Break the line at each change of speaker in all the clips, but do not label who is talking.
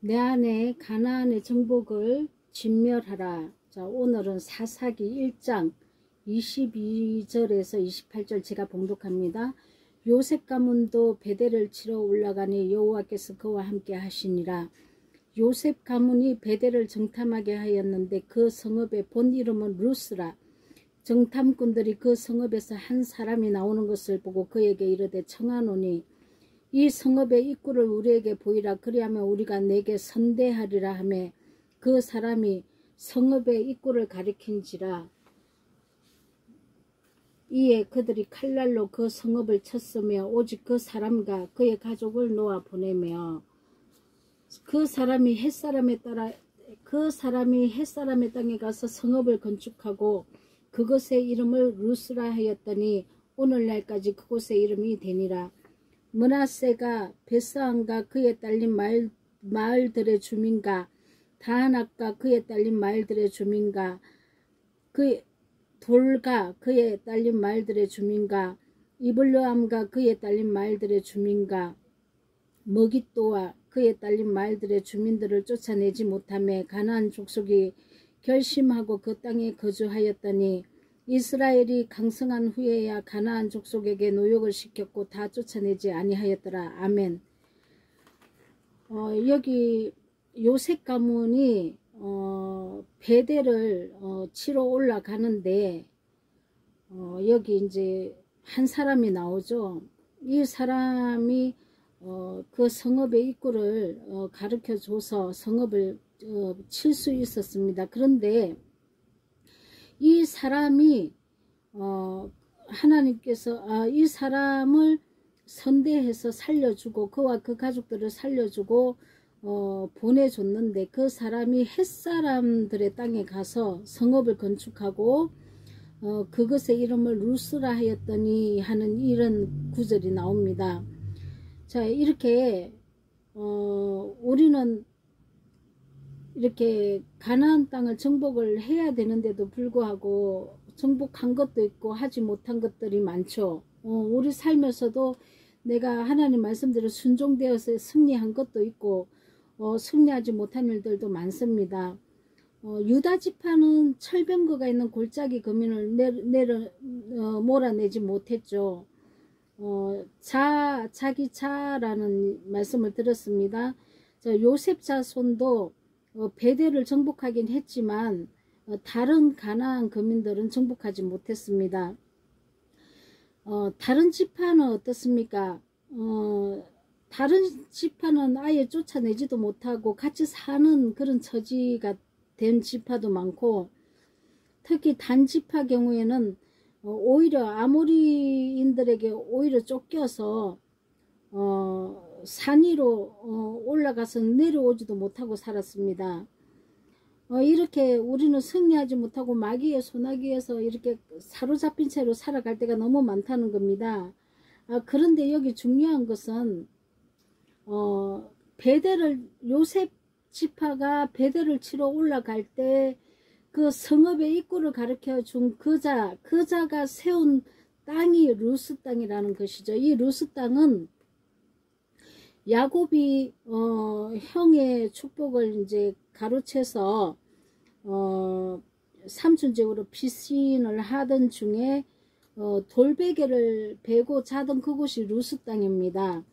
내 안에 가나안의 정복을 진멸하라. 자, 오늘은 사사기 1장 22절에서 28절 제가 봉독합니다. 요셉 가문도 베델을 치러 올라가니 여호와께서 그와 함께 하시니라. 요셉 가문이 베델을 정탐하게 하였는데 그 성읍의 본 이름은 루스라. 정탐꾼들이 그 성읍에서 한 사람이 나오는 것을 보고 그에게 이르되 청하노니 이 성읍의 입구를 우리에게 보이라. 그리하면 우리가 내게 선대하리라 하매 그 사람이 성읍의 입구를 가리킨지라. 이에 그들이 칼날로 그 성읍을 쳤으며 오직 그 사람과 그의 가족을 놓아 보내며 그 사람이 햇사람의 땅에 가서 성읍을 건축하고 그것의 이름을 루스라 하였더니 오늘날까지 그곳의 이름이 되니라. 므낫세가 베스안과 그에 딸린 마을들의 주민과 다낙과 그에 딸린 마을들의 주민과 그 돌과 그에 딸린 마을들의 주민과 이블르암과 그에 딸린 마을들의 주민과 머깃도와 그에 딸린 마을들의 주민들을 쫓아내지 못하며 가나안 족속이 결심하고 그 땅에 거주하였더니 이스라엘이 강성한 후에야 가나안 족속에게 노역을 시켰고 다 쫓아내지 아니하였더라. 아멘. 여기 요셉 가문이 베델을 치러 올라가는데 여기 이제 한 사람이 나오죠. 이 사람이 그 성읍의 입구를 가르쳐 줘서 성읍을 칠 수 있었습니다. 그런데 이 사람이 하나님께서 이 사람을 선대해서 살려주고 그와 그 가족들을 살려주고 보내줬는데 그 사람이 햇사람들의 땅에 가서 성읍을 건축하고 그것의 이름을 루스라 하였더니 하는 이런 구절이 나옵니다. 자, 이렇게 우리는 이렇게 가나안 땅을 정복을 해야 되는데도 불구하고 정복한 것도 있고 하지 못한 것들이 많죠. 우리 삶에서도 내가 하나님 말씀대로 순종되어서 승리한 것도 있고 승리하지 못한 일들도 많습니다. 유다 지파는 철병거가 있는 골짜기 거민을 몰아내지 못했죠. 자기 자라는 말씀을 들었습니다. 요셉 자손도 베델을 정복하긴 했지만 다른 가나안 거민들은 정복하지 못했습니다. 다른 지파는 어떻습니까? 다른 지파는 아예 쫓아내지도 못하고 같이 사는 그런 처지가 된 지파도 많고, 특히 단 지파 경우에는 오히려 아모리인들에게 오히려 쫓겨서 산 위로 올라가서 내려오지도 못하고 살았습니다. 이렇게 우리는 승리하지 못하고 마귀의 소나기에서 이렇게 사로잡힌 채로 살아갈 때가 너무 많다는 겁니다. 그런데 여기 중요한 것은 요셉 지파가 베델을 치러 올라갈 때 그 성읍의 입구를 가르쳐 준 그자가 세운 땅이 루스 땅이라는 것이죠. 이 루스 땅은 야곱이 형의 축복을 이제 가로채서 삼촌적으로 피신을 하던 중에 돌베개를 베고 자던 그곳이 루스 땅입니다.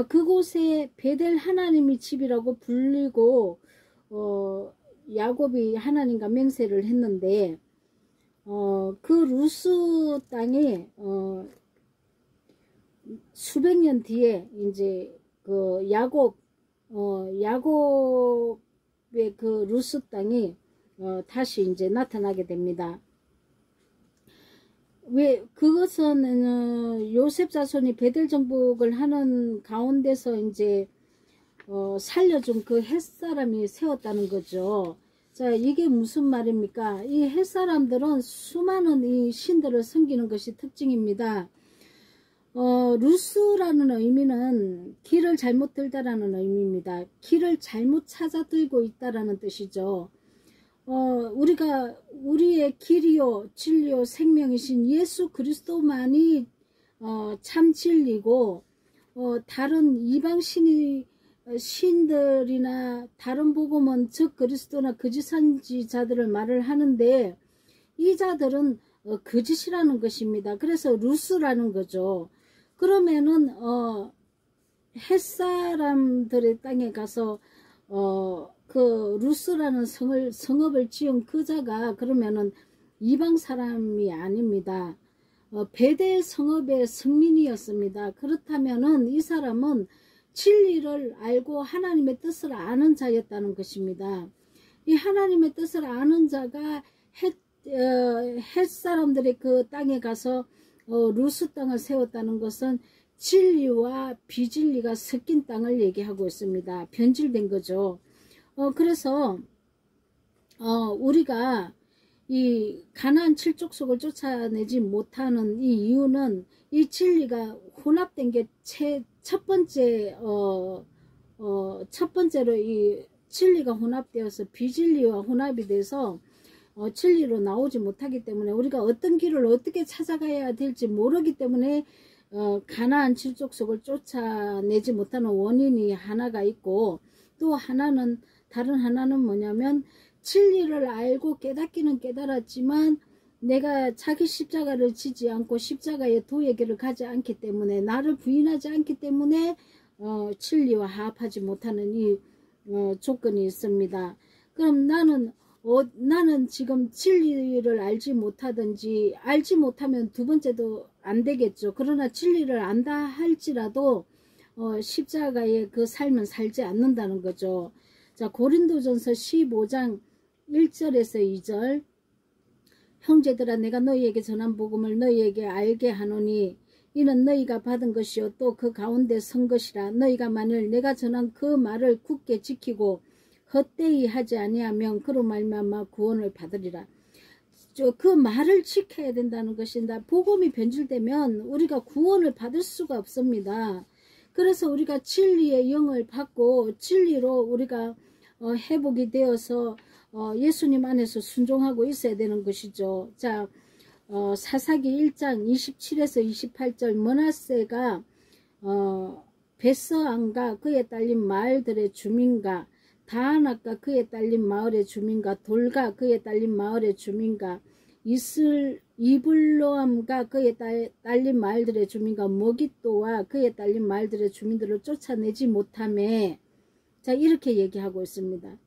그곳에 베델 하나님의 집이라고 불리고 야곱이 하나님과 맹세를 했는데 그 루스 땅에 수백 년 뒤에 이제 그 야곱의 그 루스 땅이 다시 이제 나타나게 됩니다. 왜 그것은 요셉 자손이 베델 정복을 하는 가운데서 이제 살려준 그 햇사람이 세웠다는 거죠. 자, 이게 무슨 말입니까? 이 햇사람들은 수많은 이 신들을 섬기는 것이 특징입니다. 루스라는 의미는 길을 잘못 들다라는 의미입니다. 길을 잘못 찾아 들고 있다라는 뜻이죠. 우리가 우리의 길이요 진리요 생명이신 예수 그리스도만이 참 진리고 다른 이방신이 시인들이나 다른 복음은 즉 그리스도나 거짓 선지자들을 말을 하는데 이 자들은 거짓이라는 것입니다. 그래서 루스라는 거죠. 그러면은 햇사람들의 땅에 가서 그 루스라는 성읍을 지은 그자가 그러면은 이방 사람이 아닙니다. 베델 성읍의 성민이었습니다. 그렇다면은 이 사람은 진리를 알고 하나님의 뜻을 아는 자였다는 것입니다. 이 하나님의 뜻을 아는 자가 햇 사람들의 그 땅에 가서 루스 땅을 세웠다는 것은 진리와 비진리가 섞인 땅을 얘기하고 있습니다. 변질된 거죠. 그래서 우리가 이 가나안 칠족속을 쫓아내지 못하는 이 이유는 이 진리가 혼합된 게 첫 번째로 이 진리가 혼합되어서 비진리와 혼합이 돼서 진리로 나오지 못하기 때문에 우리가 어떤 길을 어떻게 찾아가야 될지 모르기 때문에 가나안 칠족속을 쫓아내지 못하는 원인이 하나가 있고, 또 하나는 다른 하나는 뭐냐면 진리를 알고 깨닫기는 깨달았지만 내가 자기 십자가를 지지 않고 십자가의 도의 길을 가지 않기 때문에, 나를 부인하지 않기 때문에 진리와 합하지 못하는 이 조건이 있습니다. 그럼 나는 지금 진리를 알지 못하든지, 알지 못하면 두 번째도 안 되겠죠. 그러나 진리를 안다 할지라도 십자가의 그 삶은 살지 않는다는 거죠. 자, 고린도전서 15장 1절에서 2절. 형제들아, 내가 너희에게 전한 복음을 너희에게 알게 하노니 이는 너희가 받은 것이요 또 그 가운데 선 것이라. 너희가 만일 내가 전한 그 말을 굳게 지키고 헛되이 하지 아니하면 그로 말미암아 구원을 받으리라. 그 말을 지켜야 된다는 것인다. 복음이 변질되면 우리가 구원을 받을 수가 없습니다. 그래서 우리가 진리의 영을 받고 진리로 우리가 회복이 되어서 예수님 안에서 순종하고 있어야 되는 것이죠. 자, 사사기 1장 27에서 28절. 머나세가 베스안과 그에 딸린 마을들의 주민과 다하낫과 그에 딸린 마을의 주민과 돌과 그에 딸린 마을의 주민과 이블로암과 그에 딸린 마을들의 주민과 머깃도와 그에 딸린 마을들의 주민들을 쫓아내지 못하며, 자, 이렇게 얘기하고 있습니다.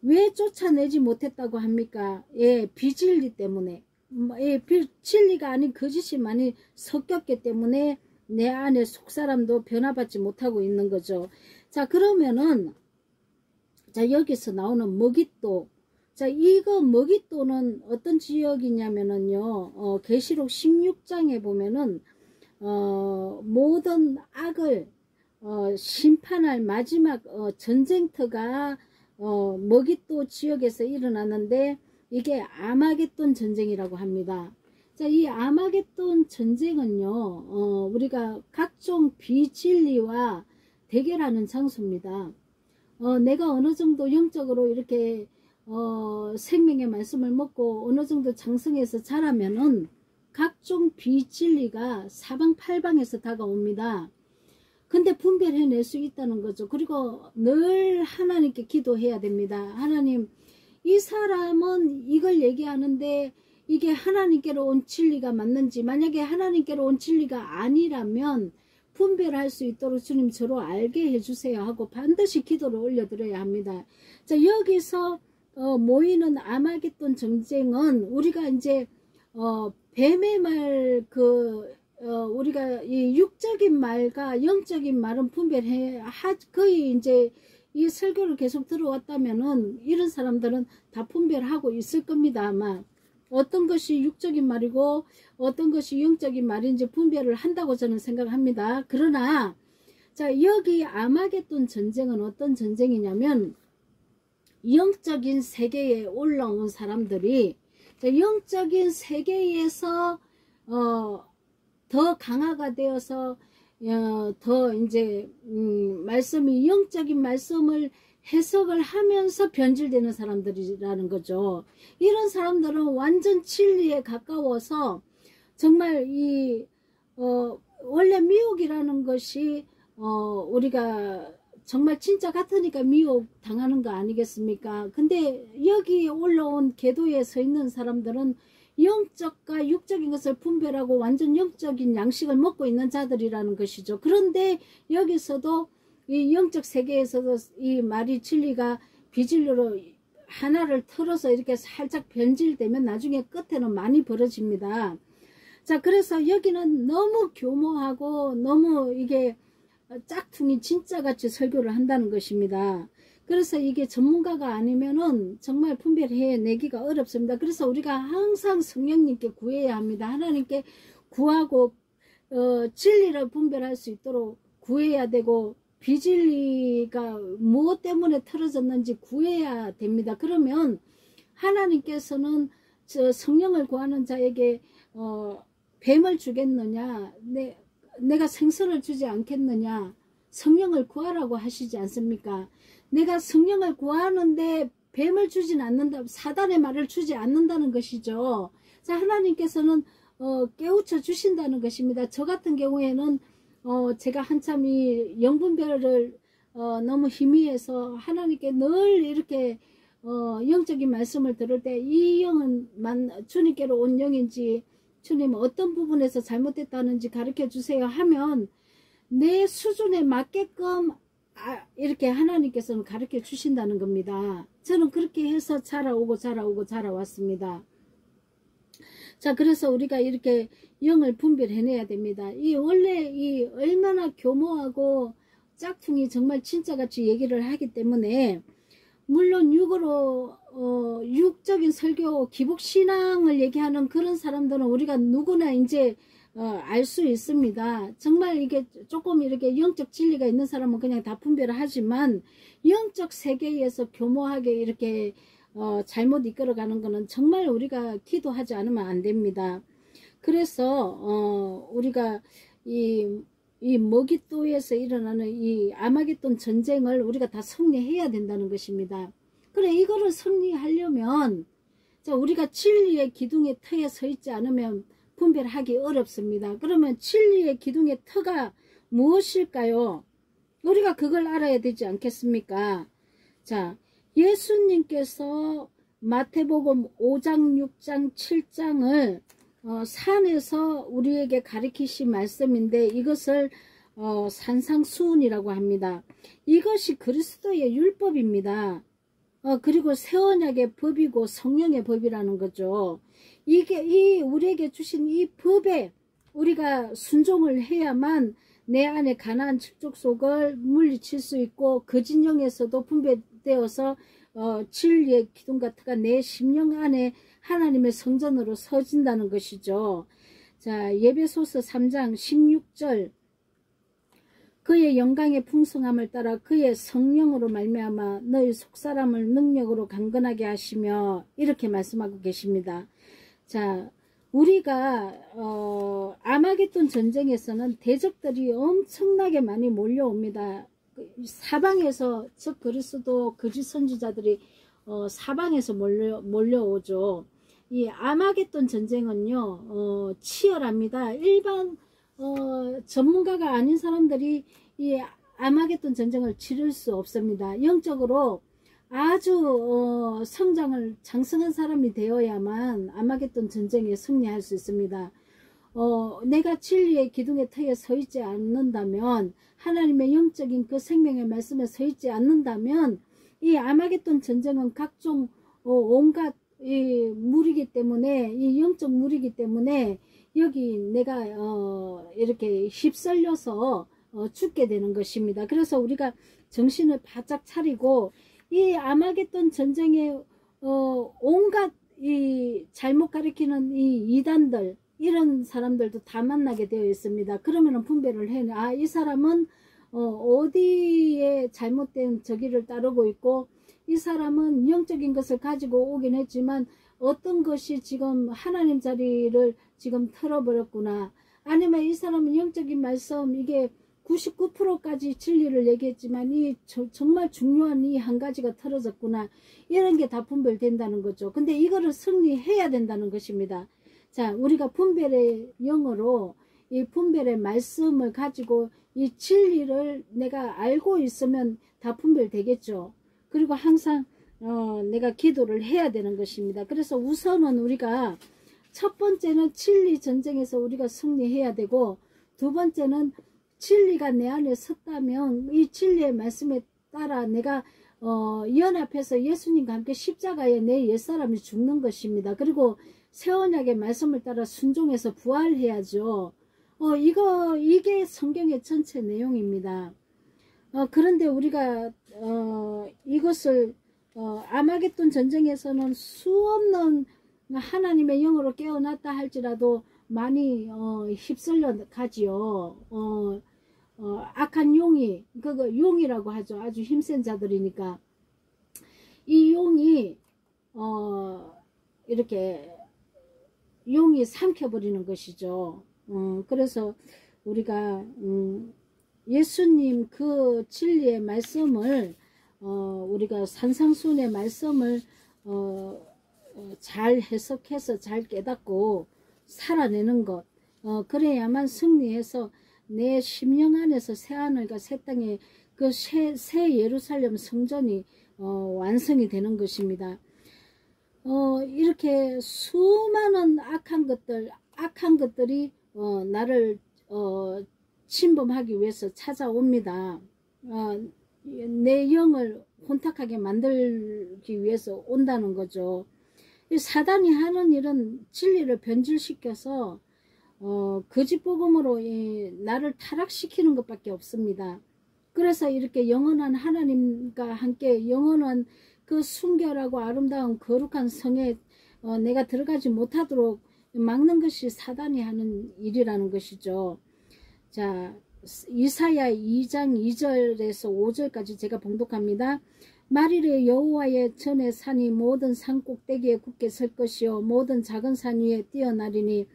왜 쫓아내지 못했다고 합니까? 예, 비진리 때문에. 진리가 아닌 거짓이 많이 섞였기 때문에 내 안에 속사람도 변화받지 못하고 있는 거죠. 자, 그러면은 자, 여기서 나오는 머깃도. 자, 이거 머깃도는 어떤 지역이냐면은요, 계시록 16장에 보면은 모든 악을 심판할 마지막 전쟁터가 머깃도 지역에서 일어나는데 이게 아마겟돈 전쟁이라고 합니다. 자, 이 아마겟돈 전쟁은요, 우리가 각종 비진리와 대결하는 장소입니다. 내가 어느 정도 영적으로 이렇게 생명의 말씀을 먹고 어느 정도 장성해서 자라면은 각종 비진리가 사방팔방에서 다가옵니다. 근데 분별해낼 수 있다는 거죠. 그리고 늘 하나님께 기도해야 됩니다. 하나님, 이 사람은 이걸 얘기하는데 이게 하나님께로 온 진리가 맞는지, 만약에 하나님께로 온 진리가 아니라면 분별할 수 있도록 주님 저로 알게 해주세요 하고 반드시 기도를 올려드려야 합니다. 자, 여기서 모이는 아마겟돈 전쟁은 우리가 이제 뱀의 말, 우리가 이 육적인 말과 영적인 말은 거의 이제 이 설교를 계속 들어왔다면은 이런 사람들은 다 분별하고 있을 겁니다. 아마 어떤 것이 육적인 말이고 어떤 것이 영적인 말인지 분별을 한다고 저는 생각합니다. 그러나 자, 여기 아마겟돈 전쟁은 어떤 전쟁이냐면 영적인 세계에 올라온 사람들이, 자, 영적인 세계에서 더 강화가 되어서 더 이제 말씀이 영적인 말씀을 해석을 하면서 변질되는 사람들이라는 거죠. 이런 사람들은 완전 진리에 가까워서 정말 원래 미혹이라는 것이 우리가 정말 진짜 같으니까 미혹 당하는 거 아니겠습니까? 근데 여기 올라온 궤도에 서 있는 사람들은 영적과 육적인 것을 분별하고 완전 영적인 양식을 먹고 있는 자들이라는 것이죠. 그런데 여기서도 이 영적 세계에서도 이 말이 진리가 비진리로 하나를 털어서 이렇게 살짝 변질되면 나중에 끝에는 많이 벌어집니다. 자, 그래서 여기는 너무 교모하고 너무 이게 짝퉁이 진짜같이 설교를 한다는 것입니다. 그래서 이게 전문가가 아니면은 정말 분별해내기가 어렵습니다. 그래서 우리가 항상 성령님께 구해야 합니다. 하나님께 구하고 진리를 분별할 수 있도록 구해야 되고, 비진리가 무엇 때문에 틀어졌는지 구해야 됩니다. 그러면 하나님께서는 저 성령을 구하는 자에게 뱀을 주겠느냐, 내가 생선을 주지 않겠느냐, 성령을 구하라고 하시지 않습니까? 내가 성령을 구하는데 뱀을 주진 않는다, 사단의 말을 주지 않는다는 것이죠. 자, 하나님께서는 깨우쳐 주신다는 것입니다. 저 같은 경우에는 제가 한참 이 영분별을 너무 희미해서 하나님께 늘 이렇게 영적인 말씀을 들을 때 이 영은 주님께로 온 영인지, 주님 어떤 부분에서 잘못됐다는지 가르쳐 주세요 하면 내 수준에 맞게끔 이렇게 하나님께서는 가르쳐 주신다는 겁니다. 저는 그렇게 해서 자라왔습니다. 자, 그래서 우리가 이렇게 영을 분별해내야 됩니다. 원래 얼마나 교모하고 짝퉁이 정말 진짜같이 얘기를 하기 때문에, 물론 육적인 설교, 기복신앙을 얘기하는 그런 사람들은 우리가 누구나 이제 알 수 있습니다. 정말 이게 조금 이렇게 영적 진리가 있는 사람은 그냥 다 분별을 하지만, 영적 세계에서 교모하게 이렇게 잘못 이끌어가는 것은 정말 우리가 기도하지 않으면 안 됩니다. 그래서 우리가 이 머깃도에서 일어나는 이 아마겟돈 전쟁을 우리가 다 승리해야 된다는 것입니다. 그래, 이거를 승리하려면 우리가 진리의 기둥의 터에 서 있지 않으면 분별하기 어렵습니다. 그러면 진리의 기둥의 터가 무엇일까요? 우리가 그걸 알아야 되지 않겠습니까? 자, 예수님께서 마태복음 5장, 6장, 7장을 산에서 우리에게 가르치신 말씀인데, 이것을 산상수훈이라고 합니다. 이것이 그리스도의 율법입니다. 그리고 새 언약의 법이고 성령의 법이라는 거죠. 이게 우리에게 주신 이 법에 우리가 순종을 해야만 내 안에 가나안 족속을 물리칠 수 있고, 거짓 영에서도 분별되어서 진리의 기둥 같으가 내 심령 안에 하나님의 성전으로 서진다는 것이죠. 자, 예배소서 3장 16절, 그의 영광의 풍성함을 따라 그의 성령으로 말미암아 너희 속사람을 능력으로 강건하게 하시며, 이렇게 말씀하고 계십니다. 자, 우리가 아마겟돈 전쟁에서는 대적들이 엄청나게 많이 몰려옵니다. 사방에서, 즉 그리스도 거짓 선지자들이 사방에서 몰려오죠. 이 아마겟돈 전쟁은요, 치열합니다. 일반 전문가가 아닌 사람들이 이 아마겟돈 전쟁을 치를 수 없습니다. 영적으로 아주 성장을 장성한 사람이 되어야만 아마겟돈 전쟁에 승리할 수 있습니다. 내가 진리의 기둥의 터에 서 있지 않는다면, 하나님의 영적인 그 생명의 말씀에 서 있지 않는다면, 이 아마겟돈 전쟁은 각종 온갖 이 물이기 때문에, 이 영적 물이기 때문에 여기 내가 이렇게 휩쓸려서 죽게 되는 것입니다. 그래서 우리가 정신을 바짝 차리고, 이 아마겟돈 전쟁에 온갖 이 잘못 가리키는 이 이단들, 이런 사람들도 다 만나게 되어 있습니다. 그러면은 분별을 해. 이 사람은 어디에 잘못된 저기를 따르고 있고, 이 사람은 영적인 것을 가지고 오긴 했지만 어떤 것이 지금 하나님 자리를 지금 털어버렸구나. 아니면 이 사람은 영적인 말씀, 이게 99%까지 진리를 얘기했지만 정말 중요한 이 한 가지가 틀어졌구나. 이런 게 다 분별된다는 거죠. 근데 이거를 승리해야 된다는 것입니다. 자, 우리가 분별의 영으로 이 분별의 말씀을 가지고 이 진리를 내가 알고 있으면 다 분별되겠죠. 그리고 항상 내가 기도를 해야 되는 것입니다. 그래서 우선은 우리가 첫 번째는 진리 전쟁에서 우리가 승리해야 되고, 두 번째는 진리가 내 안에 섰다면 이 진리의 말씀에 따라 내가 연합해서 예수님과 함께 십자가에 내 옛사람이 죽는 것입니다. 그리고 새 언약의 말씀을 따라 순종해서 부활해야죠. 이게 성경의 전체 내용입니다. 그런데 우리가 이것을 아마겟돈 전쟁에서는 수없는 하나님의 영으로 깨어났다 할지라도 많이 휩쓸려 가지요. 악한 용이, 그거 용이라고 하죠. 아주 힘센 자들이니까 이 용이 이렇게 용이 삼켜버리는 것이죠. 그래서 우리가 예수님 그 진리의 말씀을 우리가 산상수훈의 말씀을 잘 해석해서 잘 깨닫고 살아내는 것, 그래야만 승리해서 내 심령 안에서 새하늘과 새 땅에 그 새 예루살렘 성전이 완성이 되는 것입니다. 이렇게 수많은 악한 것들이 나를 침범하기 위해서 찾아옵니다. 내 영을 혼탁하게 만들기 위해서 온다는 거죠. 이 사단이 하는 일은 진리를 변질시켜서 거짓 복음으로 나를 타락시키는 것밖에 없습니다. 그래서 이렇게 영원한 하나님과 함께 영원한 그 순결하고 아름다운 거룩한 성에 내가 들어가지 못하도록 막는 것이 사단이 하는 일이라는 것이죠. 자, 이사야 2장 2절에서 5절까지 제가 봉독합니다. 말일에 여호와의 전에 산이 모든 산 꼭대기에 굳게 설 것이요 모든 작은 산 위에 뛰어나리니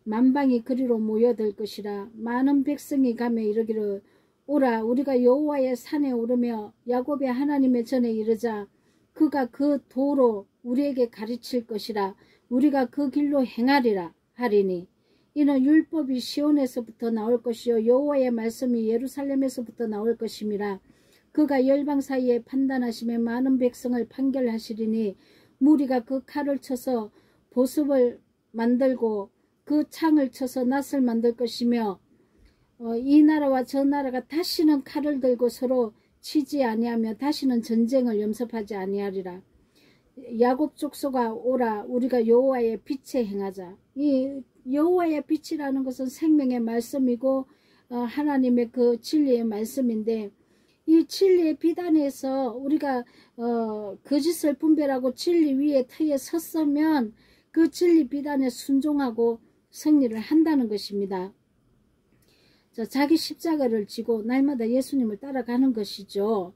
만방이 그리로 모여들 것이라. 많은 백성이 가며 이르기를 오라 우리가 여호와의 산에 오르며 야곱의 하나님의 전에 이르자. 그가 그 도로 우리에게 가르칠 것이라. 우리가 그 길로 행하리라 하리니 이는 율법이 시온에서부터 나올 것이요 여호와의 말씀이 예루살렘에서부터 나올 것임이라. 그가 열방 사이에 판단하시며 많은 백성을 판결하시리니 무리가 그 칼을 쳐서 보습을 만들고 그 창을 쳐서 낫을 만들 것이며 이 나라와 저 나라가 다시는 칼을 들고 서로 치지 아니하며 다시는 전쟁을 염습하지 아니하리라. 야곱 족속아 오라 우리가 여호와의 빛에 행하자. 이 여호와의 빛이라는 것은 생명의 말씀이고 하나님의 그 진리의 말씀인데, 이 진리의 빛 안에서 우리가 거짓을 분별하고 진리 위에 터에 섰으면 그 진리 빛 안에 순종하고 승리를 한다는 것입니다. 자, 자기 십자가를 지고 날마다 예수님을 따라가는 것이죠.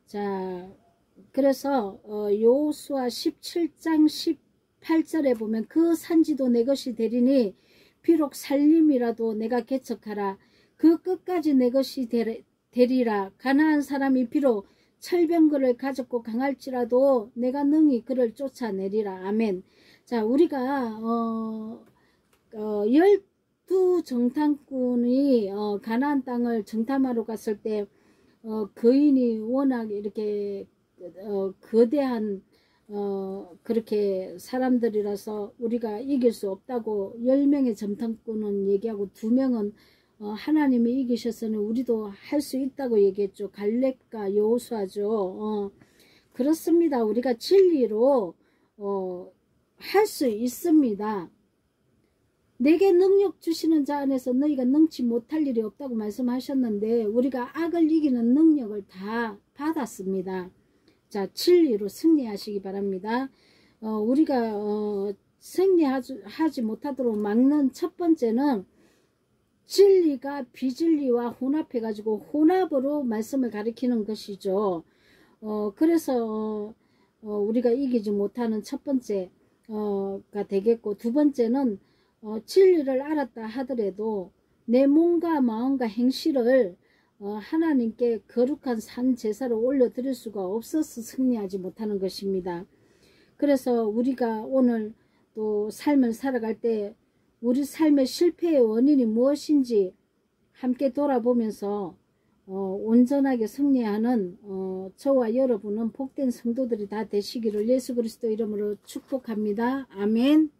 자, 그래서 여호수아 17장 18절에 보면 그 산지도 내 것이 되리니 비록 살림이라도 내가 개척하라. 그 끝까지 내 것이 되리라. 가나안 사람이 비록 철병거를 가졌고 강할지라도 내가 능히 그를 쫓아내리라. 아멘. 자, 우리가 12정탐꾼이 가나안 땅을 정탐하러 갔을 때 거인이 워낙 이렇게 거대한 그렇게 사람들이라서 우리가 이길 수 없다고 10명의 정탐꾼은 얘기하고 2명은 하나님이 이기셨으니 우리도 할 수 있다고 얘기했죠. 갈렙과 여호수아죠. 그렇습니다. 우리가 진리로 할 수 있습니다. 내게 능력 주시는 자 안에서 너희가 능치 못할 일이 없다고 말씀하셨는데 우리가 악을 이기는 능력을 다 받았습니다. 자, 진리로 승리하시기 바랍니다. 우리가 승리하지 못하도록 막는 첫 번째는 진리가 비진리와 혼합해가지고 혼합으로 말씀을 가리키는 것이죠. 그래서 우리가 이기지 못하는 첫 번째가 되겠고, 두 번째는 진리를 알았다 하더라도 내 몸과 마음과 행실을 하나님께 거룩한 산 제사를 올려드릴 수가 없어서 승리하지 못하는 것입니다. 그래서 우리가 오늘 또 삶을 살아갈 때 우리 삶의 실패의 원인이 무엇인지 함께 돌아보면서 온전하게 승리하는 저와 여러분은 복된 성도들이 다 되시기를 예수 그리스도 이름으로 축복합니다. 아멘.